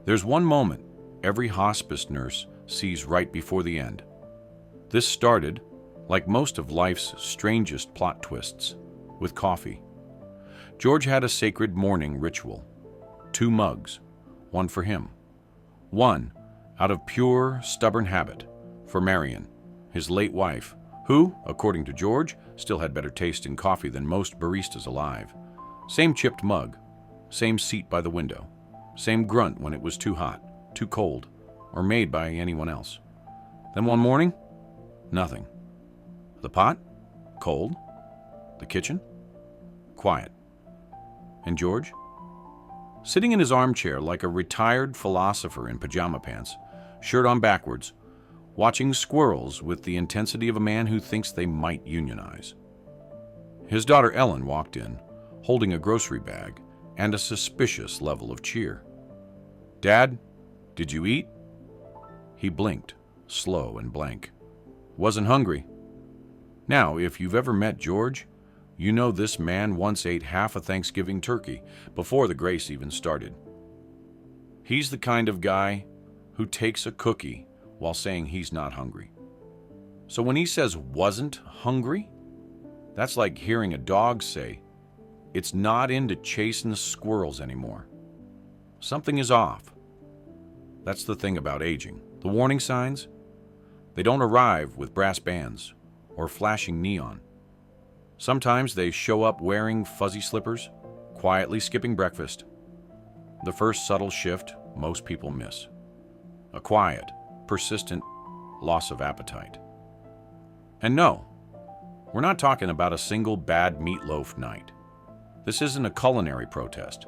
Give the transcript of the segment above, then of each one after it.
There's one moment every hospice nurse sees right before the end. This started, like most of life's strangest plot twists, with coffee. George had a sacred morning ritual. 2 mugs, one for him. One, out of pure, stubborn habit, for Marion, his late wife, who, according to George, still had better taste in coffee than most baristas alive. Same chipped mug, same seat by the window, same grunt when it was too hot, too cold, or made by anyone else. Then one morning, nothing. The pot? Cold. The kitchen? Quiet. And George? Sitting in his armchair like a retired philosopher in pajama pants, shirt on backwards, watching squirrels with the intensity of a man who thinks they might unionize. His daughter Ellen walked in, holding a grocery bag and a suspicious level of cheer. "Dad, did you eat?" He blinked, slow and blank. "Wasn't hungry." Now, if you've ever met George, you know this man once ate half a Thanksgiving turkey before the grace even started. He's the kind of guy who takes a cookie while saying he's not hungry. So when he says wasn't hungry, that's like hearing a dog say it's not into chasing squirrels anymore. Something is off. That's the thing about aging. The warning signs, they don't arrive with brass bands or flashing neon. Sometimes they show up wearing fuzzy slippers, quietly skipping breakfast. The first subtle shift most people miss. A quiet, persistent loss of appetite. And no, we're not talking about a single bad meatloaf night. This isn't a culinary protest.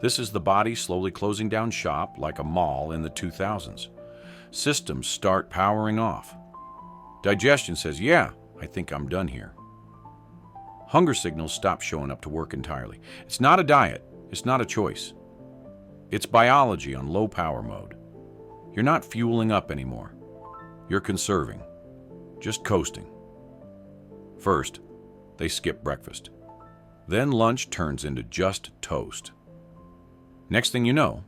This is the body slowly closing down shop like a mall in the 2000s. Systems start powering off. Digestion says, yeah, I think I'm done here. Hunger signals stop showing up to work entirely. It's not a diet. It's not a choice. It's biology on low power mode. You're not fueling up anymore. You're conserving. Just coasting. First, they skip breakfast. Then lunch turns into just toast. Next thing you know,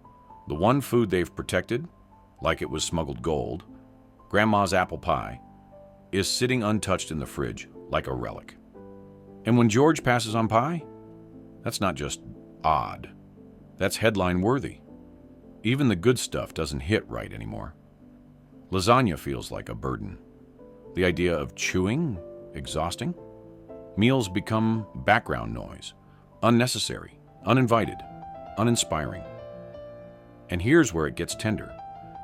the one food they've protected, like it was smuggled gold, Grandma's apple pie, is sitting untouched in the fridge like a relic. And when George passes on pie, that's not just odd. That's headline worthy. Even the good stuff doesn't hit right anymore. Lasagna feels like a burden. The idea of chewing, exhausting. Meals become background noise, unnecessary, uninvited, uninspiring. And here's where it gets tender,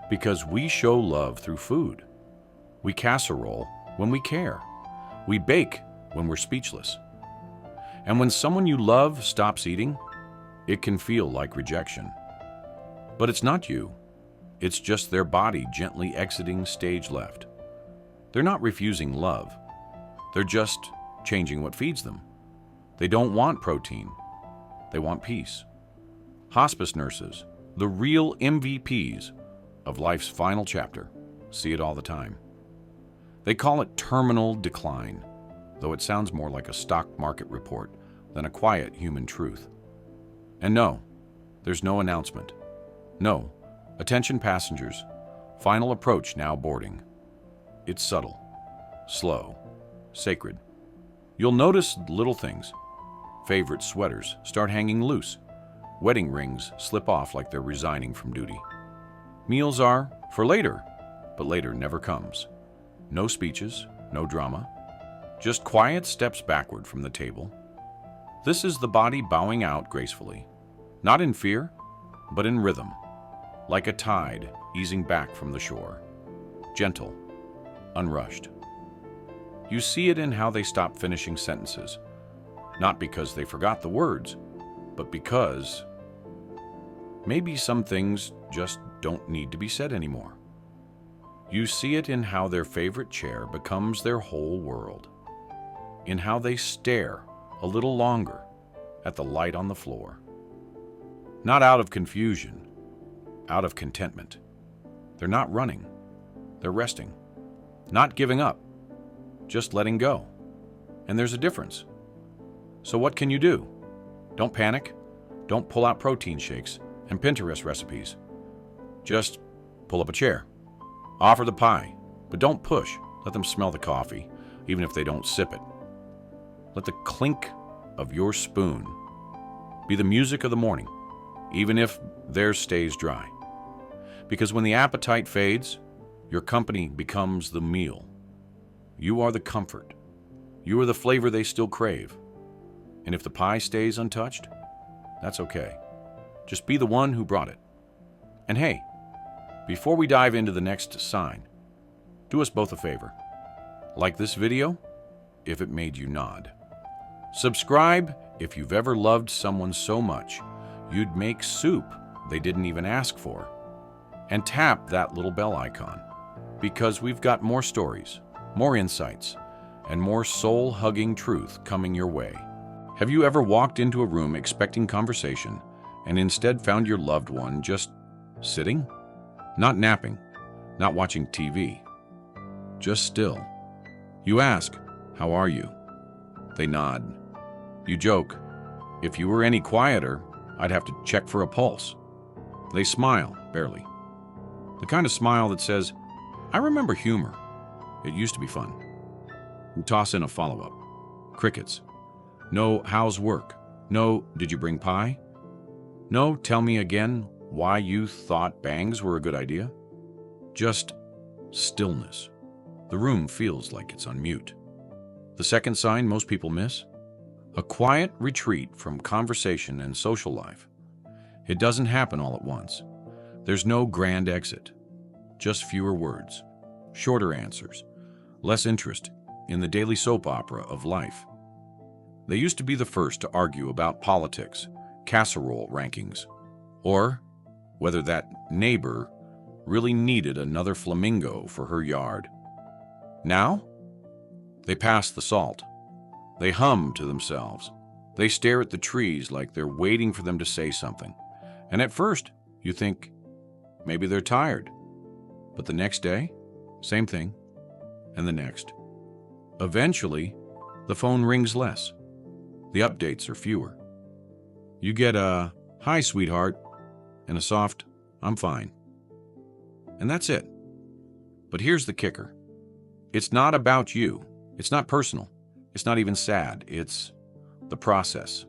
because we show love through food. We casserole when we care. We bake when we're speechless. And when someone you love stops eating, it can feel like rejection. But it's not you. It's just their body gently exiting stage left. They're not refusing love. They're just changing what feeds them. They don't want protein. They want peace. Hospice nurses, the real MVPs of life's final chapter, see it all the time. They call it terminal decline, though it sounds more like a stock market report than a quiet human truth. And no, there's no announcement. No, attention passengers, final approach now boarding. It's subtle, slow, sacred. You'll notice little things. Favorite sweaters start hanging loose. Wedding rings slip off like they're resigning from duty. Meals are for later, but later never comes. No speeches, no drama. Just quiet steps backward from the table. This is the body bowing out gracefully, not in fear, but in rhythm, like a tide easing back from the shore. Gentle, unrushed. You see it in how they stop finishing sentences, not because they forgot the words, but because maybe some things just don't need to be said anymore. You see it in how their favorite chair becomes their whole world, in how they stare a little longer at the light on the floor. Not out of confusion, out of contentment. They're not running, they're resting, not giving up, just letting go. And there's a difference. So what can you do? Don't panic. Don't pull out protein shakes and Pinterest recipes. Just pull up a chair. Offer the pie, but don't push. Let them smell the coffee, even if they don't sip it. Let the clink of your spoon be the music of the morning, even if theirs stays dry. Because when the appetite fades, your company becomes the meal. You are the comfort. You are the flavor they still crave. And if the pie stays untouched, that's okay. Just be the one who brought it. And hey, before we dive into the next sign, do us both a favor. Like this video if it made you nod. Subscribe if you've ever loved someone so much you'd make soup they didn't even ask for. And tap that little bell icon, because we've got more stories, more insights, and more soul-hugging truth coming your way. Have you ever walked into a room expecting conversation and instead found your loved one just sitting? Not napping, not watching TV, just still. You ask, "How are you?" They nod. You joke, "If you were any quieter, I'd have to check for a pulse." They smile, barely. The kind of smile that says, "I remember humor. It used to be fun." You toss in a follow-up. Crickets. No, "How's work?" No, "Did you bring pie?" No, "Tell me again why you thought bangs were a good idea." Just stillness. The room feels like it's on mute. The second sign most people miss? A quiet retreat from conversation and social life. It doesn't happen all at once. There's no grand exit. Just fewer words, shorter answers, less interest in the daily soap opera of life. They used to be the first to argue about politics, casserole rankings, or whether that neighbor really needed another flamingo for her yard. Now, they pass the salt. They hum to themselves. They stare at the trees like they're waiting for them to say something. And at first, you think, maybe they're tired. But the next day, same thing, and the next. Eventually, the phone rings less. The updates are fewer. You get a "Hi, sweetheart," and a soft "I'm fine." And that's it. But here's the kicker. It's not about you. It's not personal. It's not even sad. It's the process.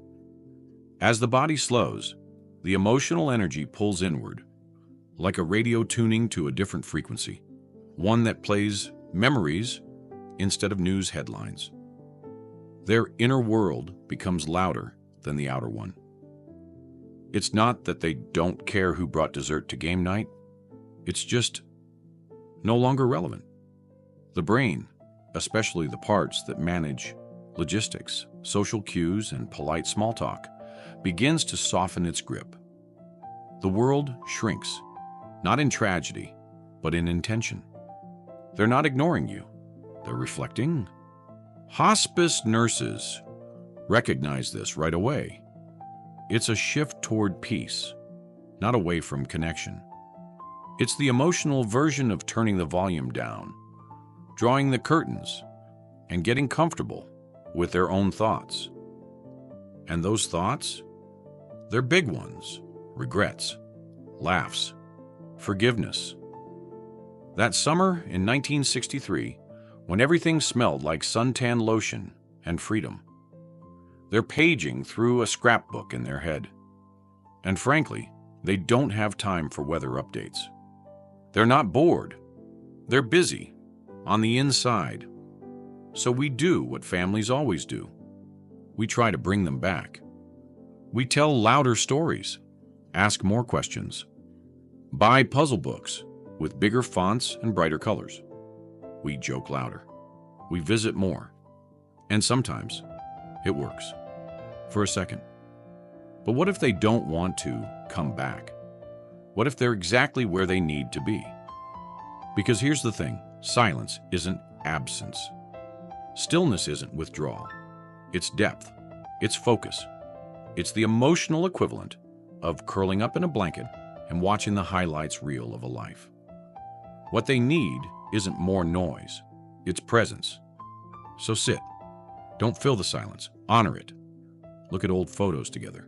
As the body slows, the emotional energy pulls inward, like a radio tuning to a different frequency, one that plays memories instead of news headlines. Their inner world becomes louder than the outer one. It's not that they don't care who brought dessert to game night. It's just no longer relevant. The brain, especially the parts that manage logistics, social cues, and polite small talk, begins to soften its grip. The world shrinks, not in tragedy, but in intention. They're not ignoring you. They're reflecting. Hospice nurses recognize this right away. It's a shift toward peace, not away from connection. It's the emotional version of turning the volume down, drawing the curtains, and getting comfortable with their own thoughts. And those thoughts? They're big ones. Regrets, laughs, forgiveness. That summer in 1963, when everything smelled like suntan lotion and freedom, they're paging through a scrapbook in their head. And frankly, they don't have time for weather updates. They're not bored. They're busy, on the inside. So we do what families always do. We try to bring them back. We tell louder stories, ask more questions, buy puzzle books with bigger fonts and brighter colors. We joke louder. We visit more. And sometimes it works. For a second. But what if they don't want to come back? What if they're exactly where they need to be? Because here's the thing, silence isn't absence. Stillness isn't withdrawal. It's depth. It's focus. It's the emotional equivalent of curling up in a blanket and watching the highlights reel of a life. What they need isn't more noise. It's presence. So sit. Don't fill the silence. Honor it. Look at old photos together.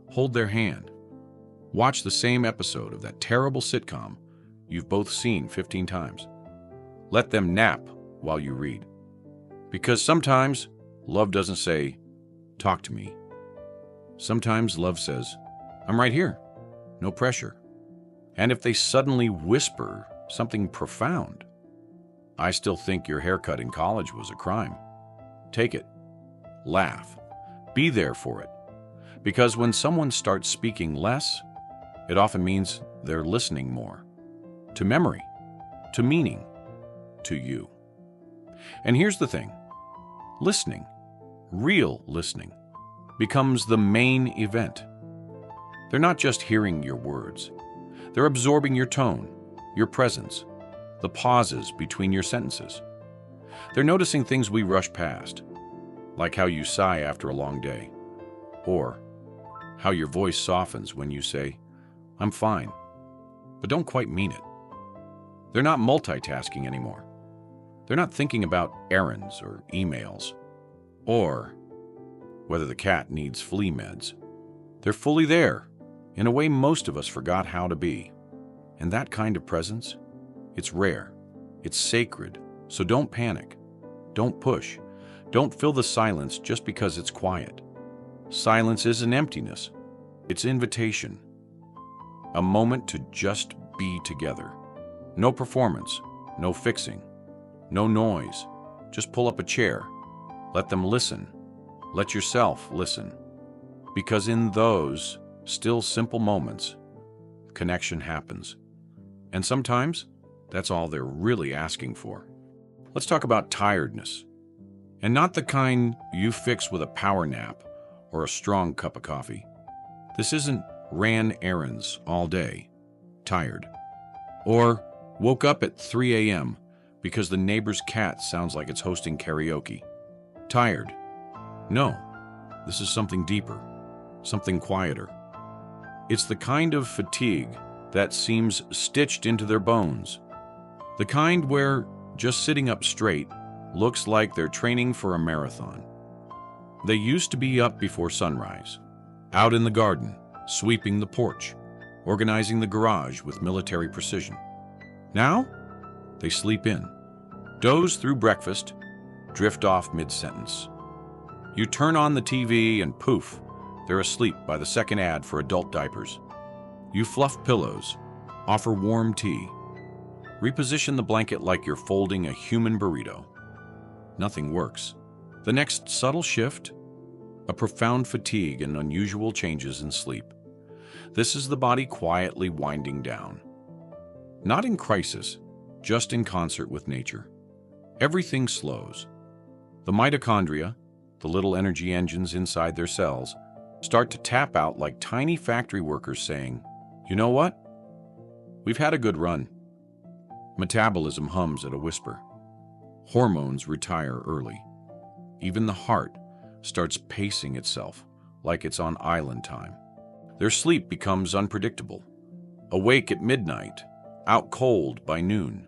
Hold their hand. Watch the same episode of that terrible sitcom you've both seen 15 times. Let them nap while you read. Because sometimes love doesn't say, "Talk to me." Sometimes love says, "I'm right here. No pressure." And if they suddenly whisper something profound, "I still think your haircut in college was a crime." Take it. Laugh. Be there for it. Because when someone starts speaking less, it often means they're listening more. To memory, to meaning, to you. And here's the thing. Listening, real listening, becomes the main event. They're not just hearing your words. They're absorbing your tone, your presence, the pauses between your sentences. They're noticing things we rush past, like how you sigh after a long day, or how your voice softens when you say, "I'm fine," but don't quite mean it. They're not multitasking anymore. They're not thinking about errands or emails, or whether the cat needs flea meds. They're fully there, in a way most of us forgot how to be. And that kind of presence, it's rare, it's sacred, so don't panic, don't push, don't fill the silence just because it's quiet. Silence isn't emptiness, it's invitation. A moment to just be together. No performance, no fixing, no noise. Just pull up a chair. Let them listen. Let yourself listen. Because in those still simple moments, connection happens. And sometimes that's all they're really asking for. Let's talk about tiredness. And not the kind you fix with a power nap or a strong cup of coffee. This isn't ran errands all day, tired. Or woke up at 3 a.m. because the neighbor's cat sounds like it's hosting karaoke. Tired. No, this is something deeper, something quieter. It's the kind of fatigue that seems stitched into their bones. The kind where just sitting up straight looks like they're training for a marathon. They used to be up before sunrise, out in the garden, sweeping the porch, organizing the garage with military precision. Now, they sleep in, doze through breakfast, drift off mid-sentence. You turn on the TV and poof, they're asleep by the second ad for adult diapers. You fluff pillows, offer warm tea, reposition the blanket like you're folding a human burrito. Nothing works. The next subtle shift, a profound fatigue and unusual changes in sleep. This is the body quietly winding down. Not in crisis, just in concert with nature. Everything slows. The mitochondria, the little energy engines inside their cells, start to tap out like tiny factory workers saying, "You know what? We've had a good run." Metabolism hums at a whisper. Hormones retire early. Even the heart starts pacing itself like it's on island time. Their sleep becomes unpredictable. Awake at midnight, out cold by noon.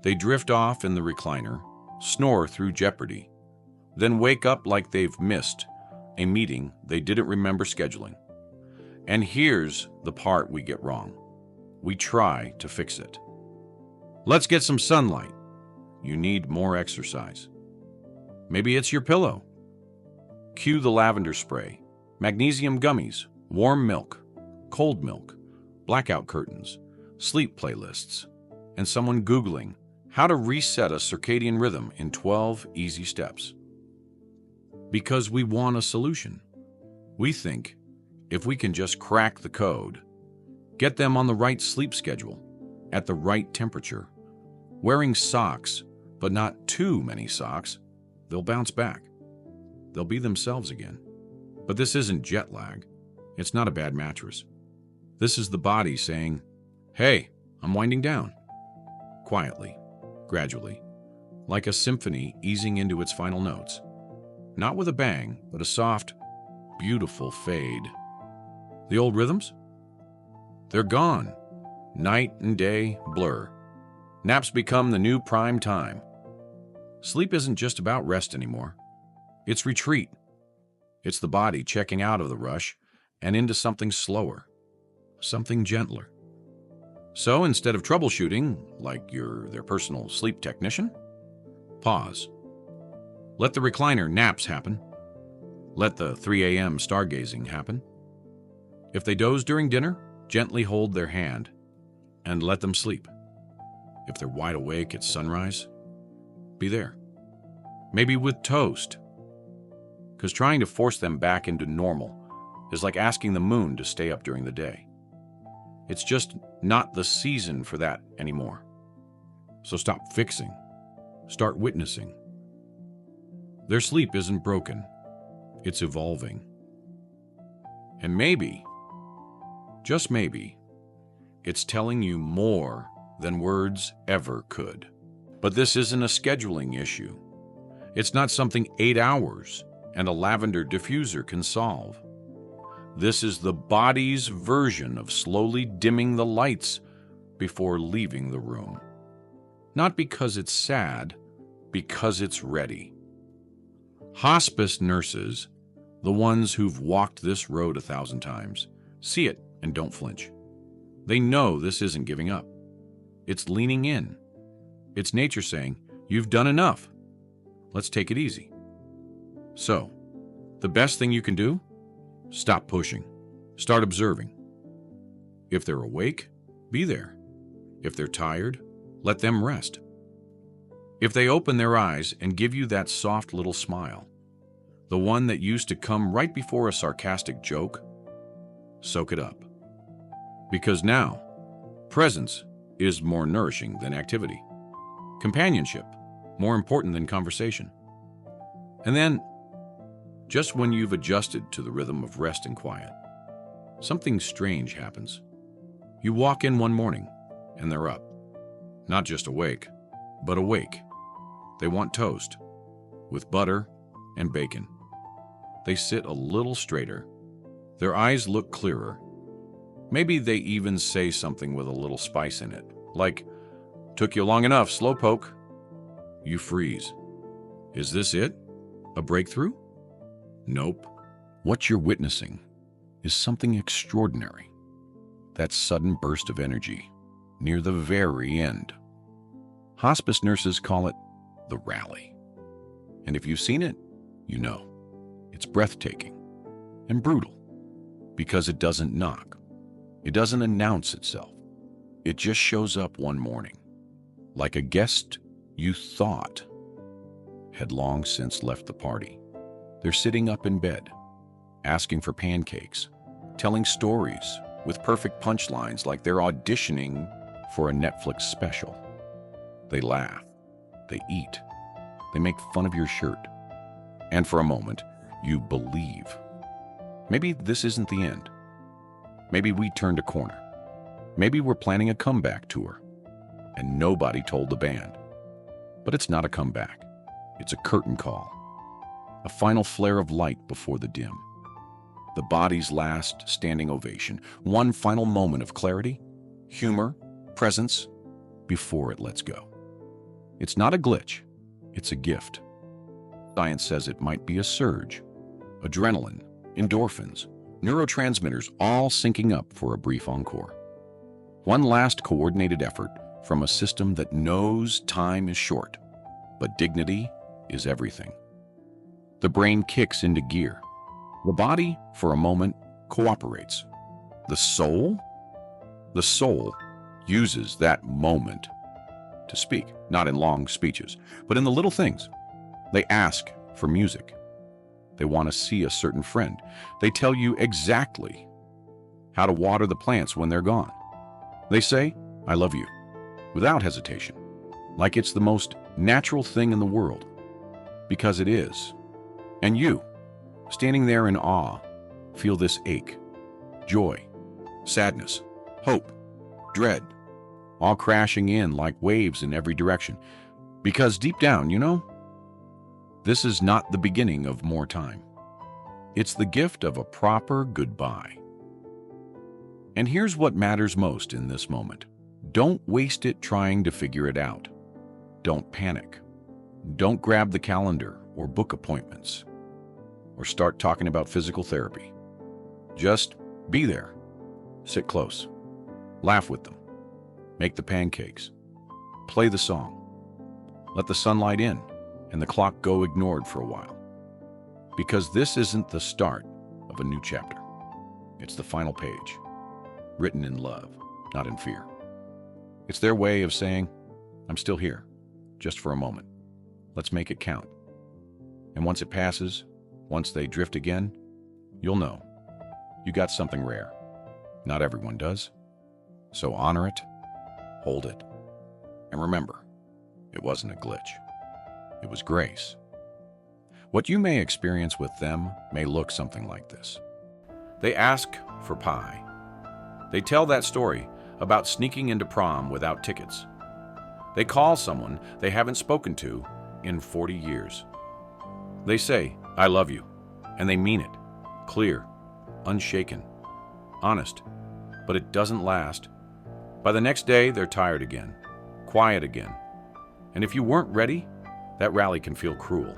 They drift off in the recliner, snore through jeopardy, then wake up like they've missed a meeting they didn't remember scheduling. And here's the part we get wrong. We try to fix it. Let's get some sunlight. You need more exercise. Maybe it's your pillow. Cue the lavender spray, magnesium gummies, warm milk, cold milk, blackout curtains, sleep playlists, and someone Googling how to reset a circadian rhythm in 12 easy steps. Because we want a solution. We think if we can just crack the code, get them on the right sleep schedule, at the right temperature, wearing socks, but not too many socks, they'll bounce back. They'll be themselves again. But this isn't jet lag. It's not a bad mattress. This is the body saying, "Hey, I'm winding down." Quietly, gradually, like a symphony easing into its final notes. Not with a bang, but a soft, beautiful fade. The old rhythms? They're gone. Night and day blur. Naps become the new prime time. Sleep isn't just about rest anymore. It's retreat. It's the body checking out of the rush and into something slower. something gentler. So instead of troubleshooting, like you're their personal sleep technician, pause. Let the recliner naps happen. Let the 3 a.m. stargazing happen. If they doze during dinner, gently hold their hand and let them sleep. If they're wide awake at sunrise, be there. Maybe with toast. Because trying to force them back into normal is like asking the moon to stay up during the day. It's just not the season for that anymore. So stop fixing. Start witnessing. Their sleep isn't broken. It's evolving. And maybe, just maybe, it's telling you more than words ever could. But this isn't a scheduling issue. It's not something 8 hours and a lavender diffuser can solve. This is the body's version of slowly dimming the lights before leaving the room. Not because it's sad, because it's ready. Hospice nurses, the ones who've walked this road 1,000 times, see it and don't flinch. They know this isn't giving up. It's leaning in. It's nature saying, "You've done enough. Let's take it easy." So, the best thing you can do? Stop pushing. Start observing. If they're awake, be there. If they're tired, let them rest. If they open their eyes and give you that soft little smile, the one that used to come right before a sarcastic joke, soak it up. Because now, presence is more nourishing than activity. Companionship, more important than conversation. And then, just when you've adjusted to the rhythm of rest and quiet, something strange happens. You walk in one morning, and they're up. Not just awake, but awake. They want toast, with butter and bacon. They sit a little straighter. Their eyes look clearer. Maybe they even say something with a little spice in it, like, "Took you long enough, slowpoke." You freeze. Is this it? A breakthrough? Nope. What you're witnessing is something extraordinary. That sudden burst of energy near the very end. Hospice nurses call it the rally. And if you've seen it, you know. It's breathtaking and brutal because it doesn't knock. It doesn't announce itself. It just shows up one morning, like a guest you thought had long since left the party. They're sitting up in bed, asking for pancakes, telling stories with perfect punchlines like they're auditioning for a Netflix special. They laugh, they eat, they make fun of your shirt. And for a moment, you believe. Maybe this isn't the end. Maybe we turned a corner. Maybe we're planning a comeback tour, and nobody told the band. But it's not a comeback. It's a curtain call. A final flare of light before the dim. The body's last standing ovation. One final moment of clarity, humor, presence, before it lets go. It's not a glitch. It's a gift. Science says it might be a surge. Adrenaline, endorphins, neurotransmitters all syncing up for a brief encore. One last coordinated effort from a system that knows time is short, but dignity is everything. The brain kicks into gear. The body, for a moment, cooperates. The soul? The soul uses that moment to speak, not in long speeches, but in the little things. They ask for music. They want to see a certain friend. They tell you exactly how to water the plants when they're gone. They say, "I love you," without hesitation, like it's the most natural thing in the world, because it is. And you, standing there in awe, feel this ache, joy, sadness, hope, dread, all crashing in like waves in every direction. Because deep down, you know, this is not the beginning of more time. It's the gift of a proper goodbye. And here's what matters most in this moment. Don't waste it trying to figure it out. Don't panic. Don't grab the calendar or book appointments or start talking about physical therapy. Just be there. Sit close. Laugh with them. Make the pancakes. Play the song. Let the sunlight in and the clock go ignored for a while. Because this isn't the start of a new chapter. It's the final page, written in love, not in fear. It's their way of saying, I'm still here, just for a moment. Let's make it count. And once it passes, once they drift again, you'll know you got something rare. Not everyone does. So honor it, hold it, and remember, it wasn't a glitch. It was grace. What you may experience with them may look something like this. They ask for pie. They tell that story about sneaking into prom without tickets. They call someone they haven't spoken to in 40 years. They say, I love you, and they mean it. Clear, unshaken, honest, but it doesn't last. By the next day, they're tired again, quiet again. And if you weren't ready, that rally can feel cruel,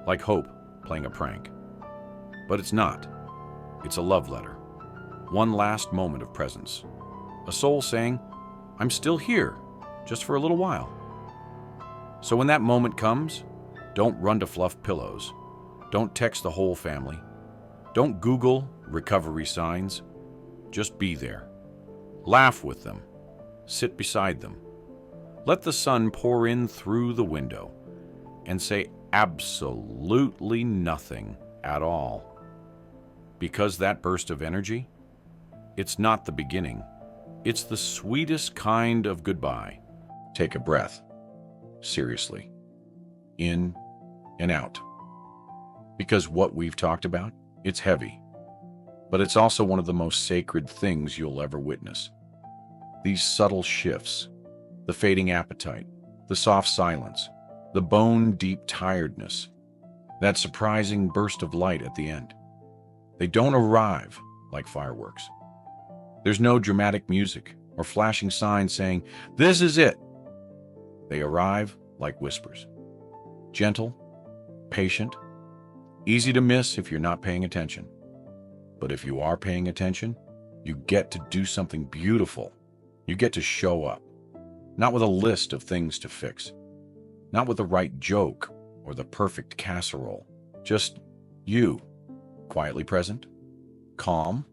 like hope playing a prank. But it's not. It's a love letter. One last moment of presence. A soul saying, I'm still here, just for a little while. So when that moment comes, don't run to fluff pillows. Don't text the whole family. Don't Google recovery signs. Just be there. Laugh with them. Sit beside them. Let the sun pour in through the window and say absolutely nothing at all. Because that burst of energy, it's not the beginning. It's the sweetest kind of goodbye. Take a breath. Seriously. In and out. Because what we've talked about, it's heavy. But it's also one of the most sacred things you'll ever witness. These subtle shifts, the fading appetite, the soft silence, the bone-deep tiredness, that surprising burst of light at the end. They don't arrive like fireworks. There's no dramatic music or flashing signs saying, this is it. They arrive like whispers. Gentle, patient, easy to miss if you're not paying attention. But if you are paying attention, you get to do something beautiful. You get to show up, not with a list of things to fix, not with the right joke or the perfect casserole, just you, quietly present, calm,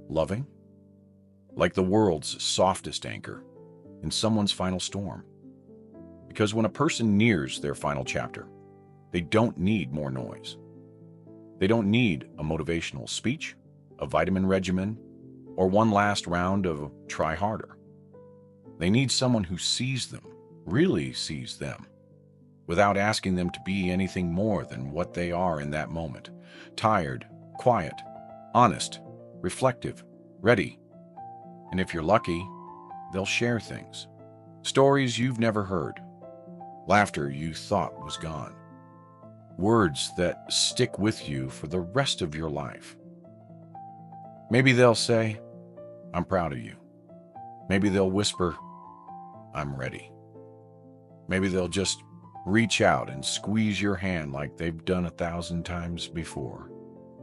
loving, like the world's softest anchor in someone's final storm. Because when a person nears their final chapter, they don't need more noise. They don't need a motivational speech, a vitamin regimen, or one last round of try harder. They need someone who sees them, really sees them, without asking them to be anything more than what they are in that moment. Tired, quiet, honest, reflective, ready. And if you're lucky, they'll share things. Stories you've never heard. Laughter you thought was gone. Words that stick with you for the rest of your life. Maybe they'll say, I'm proud of you. Maybe they'll whisper, I'm ready. Maybe they'll just reach out and squeeze your hand like they've done 1,000 times before.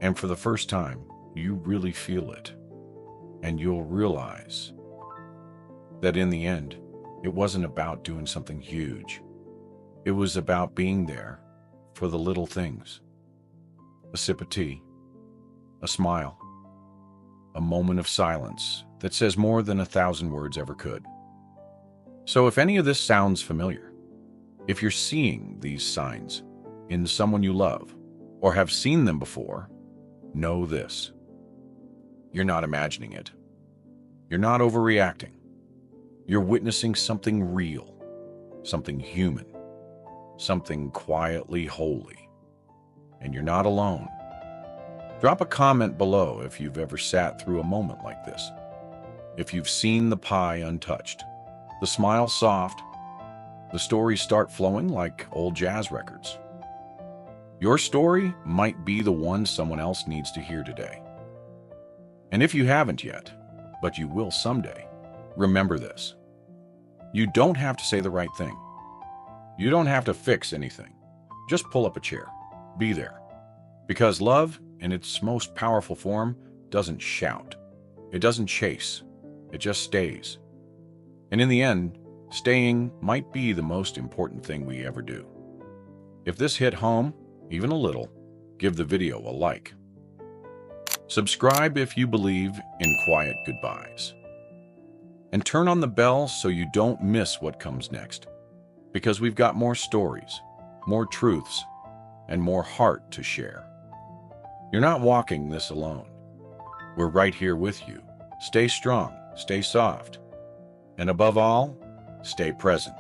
And for the first time, you really feel it. And you'll realize that in the end, it wasn't about doing something huge. It was about being there for the little things. A sip of tea, a smile, a moment of silence that says more than 1,000 words ever could. So if any of this sounds familiar, if you're seeing these signs in someone you love or have seen them before, know this. You're not imagining it. You're not overreacting. You're witnessing something real, something human, something quietly holy. And you're not alone. Drop a comment below if you've ever sat through a moment like this. If you've seen the pie untouched, the smile soft, the stories start flowing like old jazz records. Your story might be the one someone else needs to hear today. And if you haven't yet, but you will someday, remember this. You don't have to say the right thing. You don't have to fix anything. Just pull up a chair. Be there. Because love, in its most powerful form, doesn't shout. It doesn't chase, it just stays. And in the end, staying might be the most important thing we ever do. If this hit home, even a little, give the video a like. Subscribe if you believe in quiet goodbyes. And turn on the bell so you don't miss what comes next. Because we've got more stories, more truths, and more heart to share. You're not walking this alone. We're right here with you. Stay strong, stay soft, and above all, stay present.